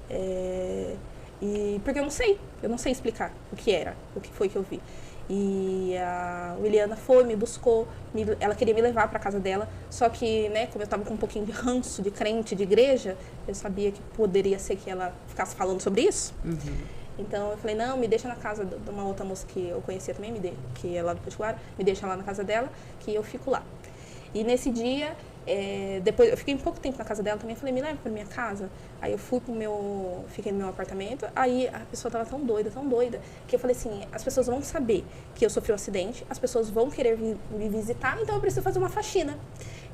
E porque eu não sei explicar o que era, o que foi que eu vi. E a Williana foi, me buscou, ela queria me levar para casa dela, só que, né, como eu estava com um pouquinho de ranço de crente, de igreja, eu sabia que poderia ser que ela ficasse falando sobre isso. Então eu falei, não, me deixa na casa de uma outra moça que eu conhecia também, que é lá do Potiguara, me deixa lá na casa dela, que eu fico lá. E nesse dia, depois eu fiquei um pouco tempo na casa dela também, eu falei, me leva para minha casa. Aí eu fiquei no meu apartamento, aí a pessoa tava tão doida, que eu falei assim, as pessoas vão saber que eu sofri um acidente, as pessoas vão querer me visitar, então eu preciso fazer uma faxina.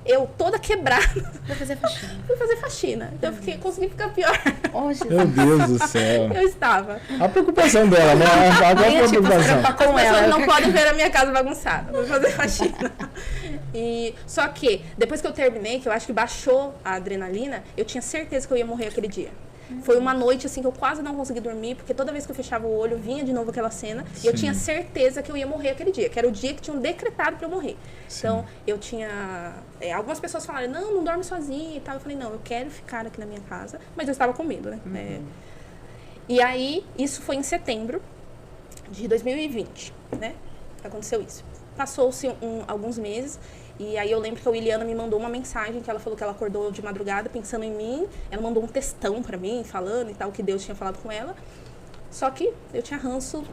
Eu toda quebrada. Vou fazer faxina. Fui fazer faxina. Então eu consegui ficar pior. Meu Deus do céu. Eu estava. A preocupação dela, né? A preocupação. As pessoas não podem ver a minha casa bagunçada. Vou fazer faxina. Só que, depois que eu terminei, que eu acho que baixou a adrenalina, eu tinha certeza que eu ia morrer aquele dia. Foi uma noite, assim, que eu quase não consegui dormir, porque toda vez que eu fechava o olho, vinha de novo aquela cena. Sim. E eu tinha certeza que eu ia morrer aquele dia, que era o dia que tinham decretado pra eu morrer. Sim. Então, eu tinha... algumas pessoas falaram, não dorme sozinha e tal. Eu falei, não, eu quero ficar aqui na minha casa. Mas eu estava com medo, né? E aí, isso foi em setembro de 2020, né? Aconteceu isso. Passou-se alguns meses. E aí eu lembro que a Williana me mandou uma mensagem que ela falou que ela acordou de madrugada pensando em mim. Ela mandou um textão pra mim, falando e tal, que Deus tinha falado com ela. Só que eu tinha ranço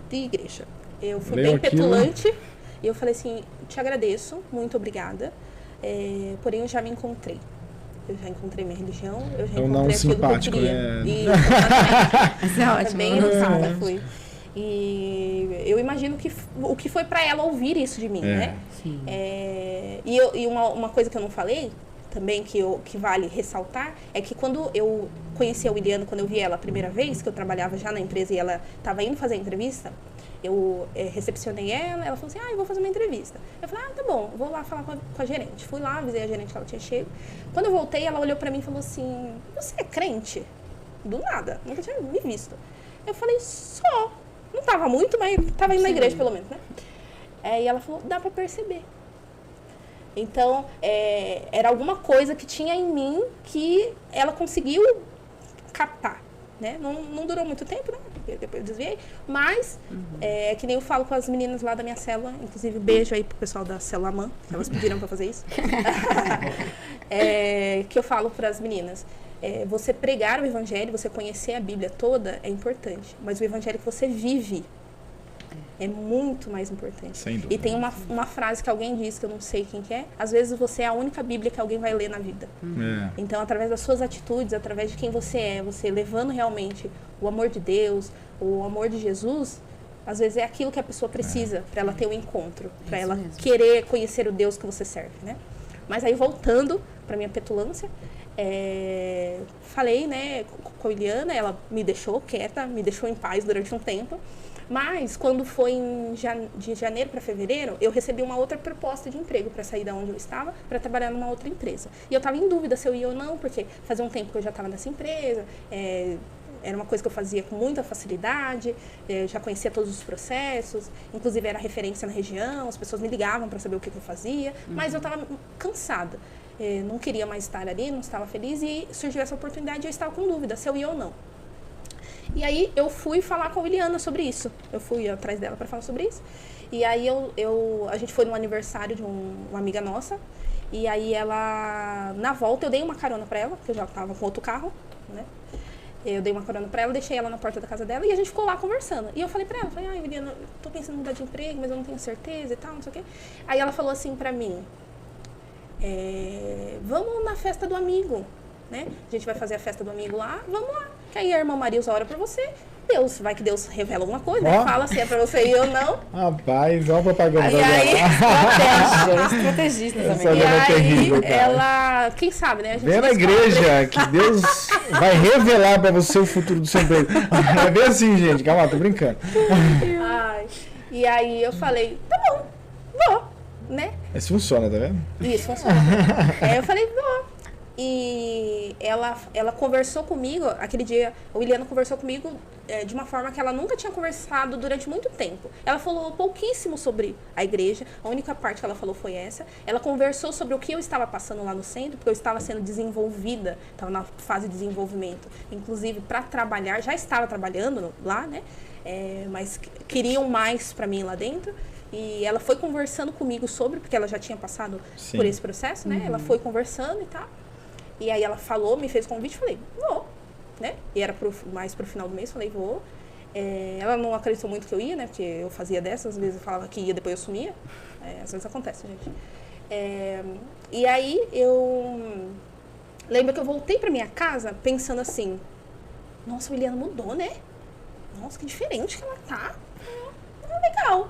de igreja. Eu fui bem petulante. E eu falei assim, te agradeço, muito obrigada. Porém, eu já me encontrei. Eu já encontrei minha religião, eu já encontrei aquilo que eu queria. Isso é ótimo. Bem educada fui. E eu imagino que o que foi pra ela ouvir isso de mim, né? Sim. E uma coisa que eu não falei, também que vale ressaltar, é que quando eu conheci a Williana, quando eu vi ela a primeira vez, que eu trabalhava já na empresa e ela estava indo fazer a entrevista, eu recepcionei ela falou assim, eu vou fazer uma entrevista. Eu falei, tá bom, vou lá falar com a gerente. Fui lá, avisei a gerente que ela tinha chego. Quando eu voltei, ela olhou pra mim e falou assim, você é crente? Do nada, nunca tinha me visto. Eu falei, só. Não tava muito, mas tava indo na igreja, pelo menos, né? E ela falou, dá pra perceber. Então, era alguma coisa que tinha em mim que ela conseguiu captar, né? Não durou muito tempo, né? Porque depois eu desviei. Mas, que nem eu falo com as meninas lá da minha célula, inclusive beijo aí pro pessoal da célula MAN, elas pediram pra fazer isso. Que eu falo pras meninas. Você pregar o evangelho, você conhecer a Bíblia toda é importante, mas o evangelho que você vive é muito mais importante. Sem dúvida. E tem uma frase que alguém diz, que eu não sei quem que é, às vezes você é a única Bíblia que alguém vai ler na vida. Então, através das suas atitudes, através de quem você é, você levando realmente o amor de Deus, o amor de Jesus, às vezes é aquilo que a pessoa precisa para ela ter um encontro, para ela querer conhecer o Deus que você serve, né? Mas aí, voltando para minha petulância, falei, né, com a Williana, ela me deixou quieta, me deixou em paz durante um tempo, mas quando foi de janeiro para fevereiro, eu recebi uma outra proposta de emprego para sair da onde eu estava, para trabalhar numa outra empresa. E eu estava em dúvida se eu ia ou não, porque fazia um tempo que eu já estava nessa empresa, era uma coisa que eu fazia com muita facilidade, já conhecia todos os processos, inclusive era referência na região, as pessoas me ligavam para saber o que eu fazia, mas eu estava cansada. Não queria mais estar ali, não estava feliz, e surgiu essa oportunidade e eu estava com dúvida se eu ia ou não. E aí eu fui falar com a Williana sobre isso, eu fui atrás dela para falar sobre isso, e aí a gente foi no aniversário de uma amiga nossa, e aí ela, na volta, eu dei uma carona para ela, porque eu já estava com outro carro, né? Eu dei uma carona pra ela, deixei ela na porta da casa dela e a gente ficou lá conversando. E eu falei pra ela, Williana, eu tô pensando em mudar de emprego, mas eu não tenho certeza e tal, não sei o quê. Aí ela falou assim pra mim, vamos na festa do amigo, né? A gente vai fazer a festa do amigo lá, vamos lá. Que aí a irmã Marilza ora pra você, vai que Deus revela alguma coisa, fala se é pra você ir ou não. Rapaz, olha a propaganda estrategista também. E aí ela, quem sabe, né? A gente vem na igreja que Deus vai revelar pra você o futuro do seu emprego. É bem assim, gente, calma, tô brincando. E aí eu falei, tá bom, vou, né? Isso funciona, tá vendo? Isso funciona. Aí eu falei, vou. E ela conversou comigo, aquele dia, a Williana conversou comigo de uma forma que ela nunca tinha conversado durante muito tempo. Ela falou pouquíssimo sobre a igreja, a única parte que ela falou foi essa. Ela conversou sobre o que eu estava passando lá no centro, porque eu estava sendo desenvolvida, estava na fase de desenvolvimento. Inclusive, para trabalhar, já estava trabalhando lá, né? Mas queriam mais para mim lá dentro. E ela foi conversando comigo sobre, porque ela já tinha passado por esse processo, né? Ela foi conversando e tal. E aí ela falou, me fez o convite, falei, vou, né? E era mais pro final do mês, falei, vou. Ela não acreditou muito que eu ia, né? Porque eu fazia dessas, às vezes eu falava que ia, depois eu sumia. Às vezes acontece, gente. E aí eu lembro que eu voltei pra minha casa pensando assim, nossa, a Williana mudou, né? Nossa, que diferente que ela tá. Legal.